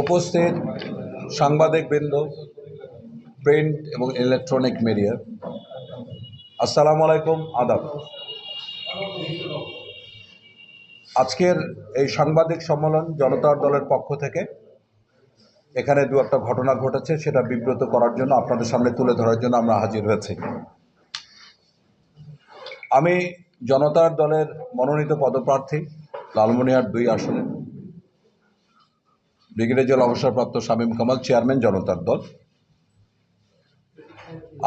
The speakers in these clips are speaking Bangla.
উপস্থিত সাংবাদিকবৃন্দ, প্রিন্ট এবং ইলেকট্রনিক মিডিয়া, আসসালামু আলাইকুম, আদাব। আজকের এই সাংবাদিক সম্মেলন জনতার দলের পক্ষ থেকে এখানে দু একটা ঘটনা ঘটেছে, সেটা বিব্রত করার জন্য, আপনাদের সামনে তুলে ধরার জন্য আমরা হাজির হয়েছি। আমি জনতার দলের মনোনীত পদপ্রার্থী, লালমনিরহাট 2 আসনে ব্রিগেডিয়ার অবসরপ্রাপ্ত শামীম কামাল, চেয়ারম্যান জনতার দল।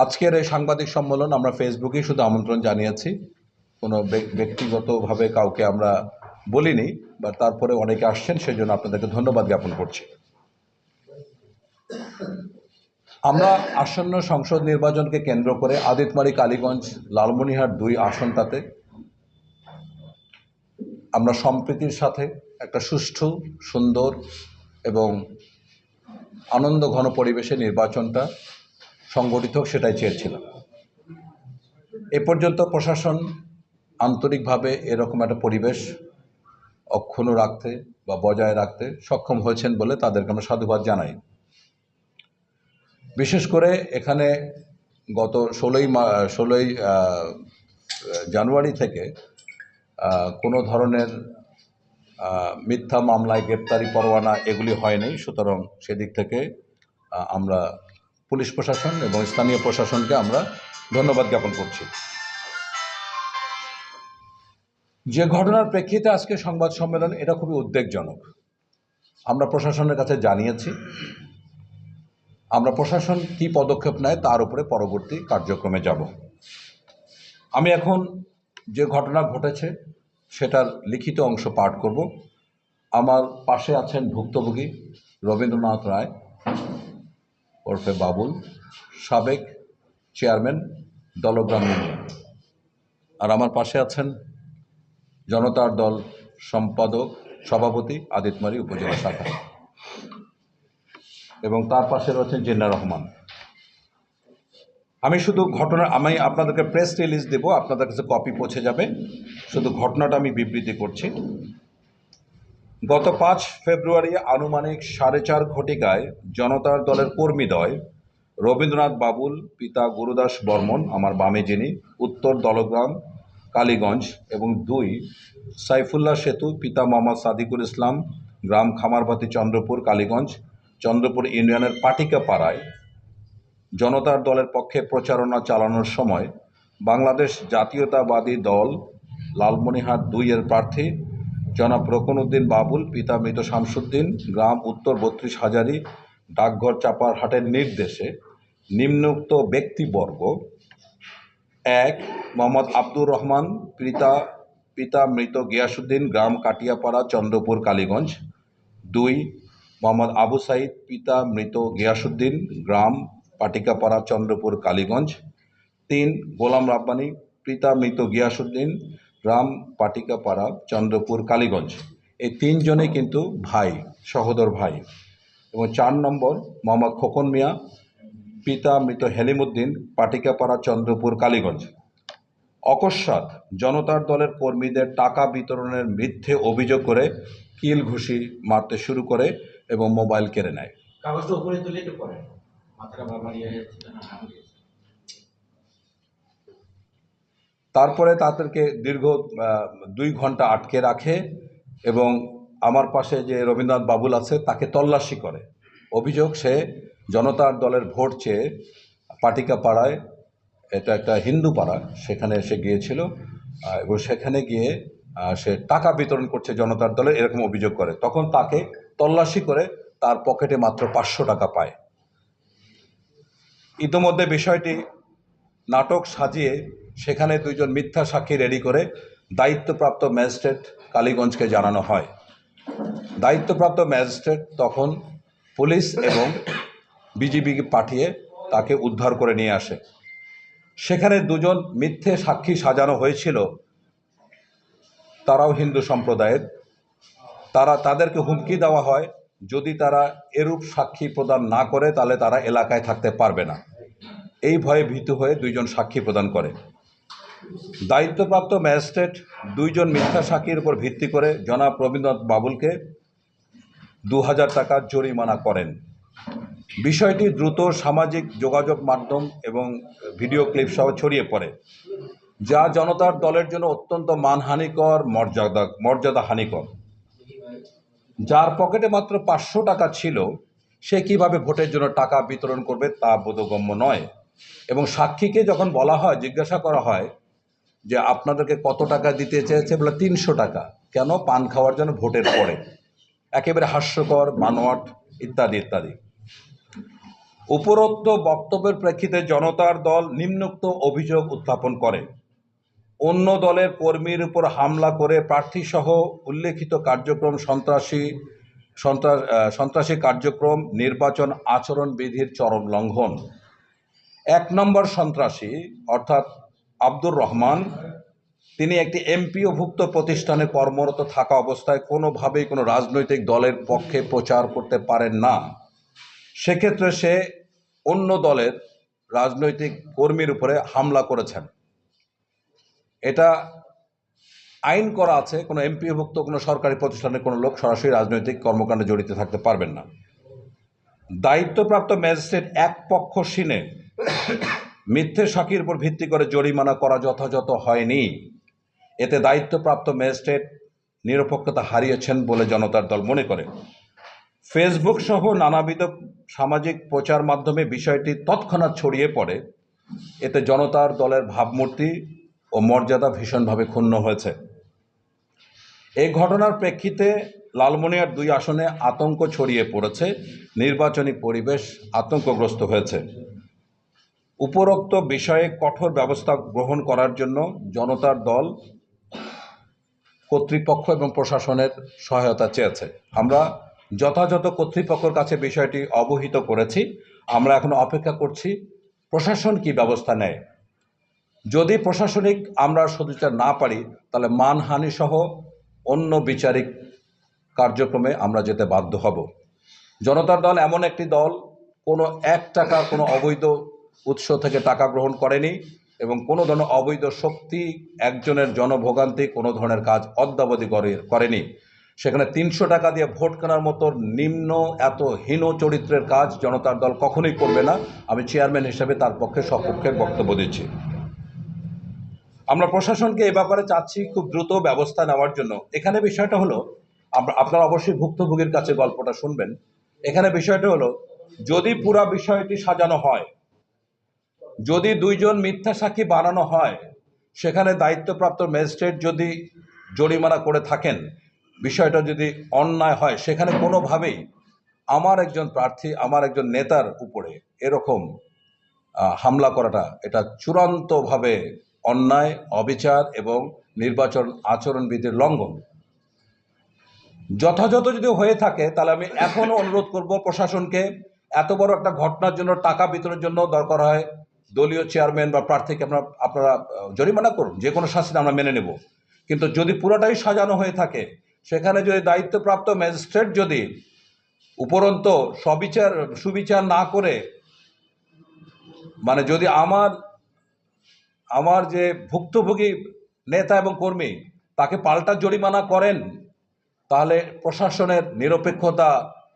আজকের এই সাংবাদিক সম্মেলন আমরা ফেসবুকেই শুধু আমন্ত্রণ জানিয়েছি, কোনো ব্যক্তিগতভাবে কাউকে আমরা বলিনি, বা তারপরে অনেকে আসছেন, সেজন্য আপনাদেরকে ধন্যবাদ জ্ঞাপন করছি। আমরা আসন্ন সংসদ নির্বাচনকে কেন্দ্র করে আদিতমারি, কালীগঞ্জ, লালমনিরহাট 2 আসনটাতে আমরা সম্প্রীতির সাথে একটা সুষ্ঠু, সুন্দর এবং আনন্দ ঘন পরিবেশে নির্বাচনটা সংগঠিত হোক, সেটাই চেয়েছিলাম। এ পর্যন্ত প্রশাসন আন্তরিকভাবে এরকম একটা পরিবেশ অক্ষুণ্ণ রাখতে বা বজায় রাখতে সক্ষম হয়েছেন বলে তাদেরকে আমরা সাধুবাদ জানাই। বিশেষ করে এখানে গত 16ই জানুয়ারি থেকে কোনো ধরনের মিথ্যা মামলায় গ্রেপ্তারি পরোয়ানা এগুলি হয়নি। সুতরাং সেদিক থেকে আমরা পুলিশ প্রশাসন এবং স্থানীয় প্রশাসনকে আমরা ধন্যবাদ জ্ঞাপন করছি। যে ঘটনার প্রেক্ষিতে আজকে সংবাদ সম্মেলন, এটা খুবই উদ্বেগজনক। আমরা প্রশাসনের কাছে জানিয়েছি, আমরা প্রশাসন কী পদক্ষেপ নেয় তার উপরে পরবর্তী কার্যক্রমে যাব। আমি এখন যে ঘটনা ঘটেছে সেটার লিখিত অংশ পাঠ করব। আমার পাশে আছেন ভুক্তভোগী রবীন্দ্রনাথ রায় ওরফে বাবুল, সাবেক চেয়ারম্যান দলগ্রাম ইউনিয়ন। আর আমার পাশে আছেন জনতার দল সভাপতি আদিতমারি উপজেলা শাখা, এবং তার পাশে রয়েছেন জিন্না রহমান। আমি আপনাদেরকে প্রেস রিলিজ দেব, আপনাদের কাছে কপি পৌঁছে যাবে। শুধু ঘটনাটা আমি বিবৃতি করছি। গত 5 ফেব্রুয়ারি আনুমানিক 4:30 ঘটিকায় জনতার দলের কর্মীদ্বয় রবীন্দ্রনাথ বাবুল, পিতা গুরুদাস বর্মন, আমার বামে যিনি, উত্তর দলগ্রাম কালীগঞ্জ, এবং 2 সাইফুল্লাহ সেতু, পিতা মোহাম্মদ সাদিকুল ইসলাম, গ্রাম খামারবাতি, চন্দ্রপুর কালীগঞ্জ, চন্দ্রপুর ইউনিয়নের পাটিকা পাড়ায় জনতার দলের পক্ষে প্রচারণা চালানোর সময় বাংলাদেশ জাতীয়তাবাদী দল লালমনিরহাট 2 এর প্রার্থী জনাব রকনউদ্দিন বাবুল, পিতা মৃত শামসুদ্দিন, গ্রাম উত্তর 32 হাজারি, ডাকঘর চাপারহাটের নির্দেশে নিম্নোক্ত ব্যক্তিবর্গ: 1 মোহাম্মদ আব্দুর রহমান, পিতা মৃত গিয়াসউদ্দিন, গ্রাম কাটিয়াপাড়া, চন্দ্রপুর কালীগঞ্জ; 2 মোহাম্মদ আবু সাইদ, পিতা মৃত গিয়াসউদ্দিন, গ্রাম পাটিকাপাড়া, চন্দ্রপুর কালীগঞ্জ; 3 গোলাম রাব্বানী, পিতা মৃত গিয়াসউদ্দিন, গ্রাম পাটিকাপাড়া, চন্দ্রপুর কালীগঞ্জ। এই 3 জনেই কিন্তু ভাই, সহোদর ভাই। এবং 4 নম্বর মোহাম্মদ খোকন মিয়া, পিতা মৃত হেলিমউদ্দিন, পাটিকাপাড়া, চন্দ্রপুর কালীগঞ্জ। অকস্মাৎ জনতার দলের কর্মীদের টাকা বিতরণের মিথ্যে অভিযোগ করে কিল ঘুষি মারতে শুরু করে এবং মোবাইল কেড়ে নেয়। তারপরে তাদেরকে দীর্ঘ 2 ঘন্টা আটকে রাখে এবং আমার পাশে যে রবীন্দ্রনাথ বাবুল আছে তাকে তল্লাশি করে। অভিযোগ, সে জনতার দলের ভোট চেয়ে পাটিকা পাড়ায়, এটা একটা হিন্দু পাড়া, সেখানে এসে গিয়েছিল এবং সেখানে গিয়ে সে টাকা বিতরণ করছে জনতার দলের, এরকম অভিযোগ করে। তখন তাকে তল্লাশি করে তার পকেটে মাত্র 500 টাকা পায়। ইতোমধ্যে বিষয়টি নাটক সাজিয়ে সেখানে 2 জন মিথ্যা সাক্ষী রেডি করে দায়িত্বপ্রাপ্ত ম্যাজিস্ট্রেট কালীগঞ্জকে জানানো হয়। দায়িত্বপ্রাপ্ত ম্যাজিস্ট্রেট তখন পুলিশ এবং বিজিবিকে পাঠিয়ে তাকে উদ্ধার করে নিয়ে আসে। সেখানে 2 জন মিথ্যে সাক্ষী সাজানো হয়েছিল, তারাও হিন্দু সম্প্রদায়ের। তাদেরকে হুমকি দেওয়া হয়, যদি তারা এরূপ সাক্ষী প্রদান না করে তাহলে তারা এলাকায় থাকতে পারবে না। এই ভয়ে ভীত হয়ে 2 জন সাক্ষী প্রদান করে। দায়িত্বপ্রাপ্ত ম্যাজিস্ট্রেট 2 জন মিথ্যা সাক্ষীর উপর ভিত্তি করে জনাব রবীন্দ্রনাথ বাবুলকে ২,০০০ টাকা জরিমানা করেন। বিষয়টি দ্রুত সামাজিক যোগাযোগ মাধ্যম এবং ভিডিও ক্লিপ সহ ছড়িয়ে পড়ে, যা জনতার দলের জন্য অত্যন্ত মানহানিকর, মর্যাদাহানিকর। যার পকেটে মাত্র ৫০০ টাকা ছিল, সে কিভাবে ভোটের জন্য টাকা বিতরণ করবে তা বোধগম্য নয়। এবং সাক্ষীকে যখন বলা হয়, জিজ্ঞাসা করা হয় যে আপনাদেরকে কত টাকা দিতে চেয়েছে, বলে ৩০০ টাকা। কেন? পান খাওয়ার জন্য ভোটের পরে। একেবারে হাস্যকর, বানোয়াট, ইত্যাদি ইত্যাদি। উপরোক্ত বক্তব্যের প্রেক্ষিতে জনতার দল নিম্নোক্ত অভিযোগ উত্থাপন করে: অন্য দলের কর্মীর উপর হামলা করে প্রার্থীসহ উল্লেখিত কার্যক্রম সন্ত্রাসী কার্যক্রম, নির্বাচন আচরণবিধির চরম লঙ্ঘন। ১ নম্বর সন্ত্রাসী অর্থাৎ আব্দুর রহমান, তিনি একটি এমপিওভুক্ত প্রতিষ্ঠানে কর্মরত থাকা অবস্থায় কোনোভাবেই কোনো রাজনৈতিক দলের পক্ষে প্রচার করতে পারেন না। সেক্ষেত্রে সে অন্য দলের রাজনৈতিক কর্মীর উপরে হামলা করেছেন। এটা আইন করা আছে, কোনো এমপিওভুক্ত কোনো সরকারি প্রতিষ্ঠানের কোনো লোক সরাসরি রাজনৈতিক কর্মকাণ্ডে জড়িত থাকতে পারবেন না। দায়িত্বপ্রাপ্ত ম্যাজিস্ট্রেট এক পক্ষ শিনে মিথ্যে সাক্ষীর উপর ভিত্তি করে জরিমানা করা যথাযথ হয়নি। এতে দায়িত্বপ্রাপ্ত ম্যাজিস্ট্রেট নিরপেক্ষতা হারিয়েছেন বলে জনতার দল মনে করে। ফেসবুক সহ নানাবিধ সামাজিক প্রচার মাধ্যমে বিষয়টি তৎক্ষণাৎ ছড়িয়ে পড়ে। এতে জনতার দলের ভাবমূর্তি ও মর্যাদা ভীষণভাবে ক্ষুণ্ণ হয়েছে। এই ঘটনার প্রেক্ষিতে লালমনিরহাট ২ আসনে আতঙ্ক ছড়িয়ে পড়েছে, নির্বাচনী পরিবেশ আতঙ্কগ্রস্ত হয়েছে। উপরোক্ত বিষয়ে কঠোর ব্যবস্থা গ্রহণ করার জন্য জনতার দল কর্তৃপক্ষ এবং প্রশাসনের সহায়তা চেয়েছে। আমরা যথাযথ কর্তৃপক্ষের কাছে বিষয়টি অবহিত করেছি। আমরা এখন অপেক্ষা করছি প্রশাসন কি ব্যবস্থা নেয়। যদি প্রশাসনিক আমরা সদিচ্ছা না পারি, তাহলে মানহানি সহ অন্য বিচারিক কার্যক্রমে আমরা যেতে বাধ্য হব। জনতার দল এমন একটি দল, কোনো ১ টাকা কোনো অবৈধ উৎস থেকে টাকা গ্রহণ করেনি এবং কোনো ধরনের অবৈধ শক্তি একজনের জনভোগান্তি কোনো ধরনের কাজ অদ্যাবধি করেনি। সেখানে ৩০০ টাকা দিয়ে ভোট কেনার মতো নিম্ন, এত হীন চরিত্রের কাজ জনতার দল কখনোই করবে না। আমি চেয়ারম্যান হিসেবে তার পক্ষে সপক্ষে বক্তব্য দিচ্ছি। আমরা প্রশাসনকে এ ব্যাপারে চাচ্ছি খুব দ্রুত ব্যবস্থা নেওয়ার জন্য। এখানে বিষয়টা হলো, আপনারা অবশ্যই ভুক্তভোগীর কাছে গল্পটা শুনবেন। এখানে বিষয়টা হলো, যদি পুরা বিষয়টি সাজানো হয়, যদি ২ জন মিথ্যা সাক্ষী বানানো হয়, সেখানে দায়িত্বপ্রাপ্ত ম্যাজিস্ট্রেট যদি জরিমানা করে থাকেন, বিষয়টা যদি অন্যায় হয়, সেখানে কোনোভাবেই আমার একজন প্রার্থী, আমার একজন নেতার উপরে এরকম হামলা করাটা এটা চূড়ান্তভাবে অন্যায়, অবিচার এবং নির্বাচন আচরণবিধির লঙ্ঘন। যথাযথ যদি হয়ে থাকে, তাহলে আমি এখনও অনুরোধ করব প্রশাসনকে, এত বড় একটা ঘটনার জন্য টাকা বিতরণের জন্য দরকার হয় দলীয় চেয়ারম্যান বা প্রার্থীকে আপনারা জরিমানা করুন, যে কোনো শাস্তি আমরা মেনে নেব। কিন্তু যদি পুরোটাই সাজানো হয়ে থাকে, সেখানে যদি দায়িত্বপ্রাপ্ত ম্যাজিস্ট্রেট যদি উপরন্ত সুবিচার না করে, মানে যদি আমার যে ভুক্তভোগী নেতা এবং কর্মী তাকে পাল্টা জরিমানা করেন, তাহলে প্রশাসনের নিরপেক্ষতা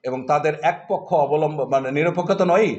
এবং তাদের একপক্ষ অবলম্বন, মানে নিরপেক্ষতা নয়,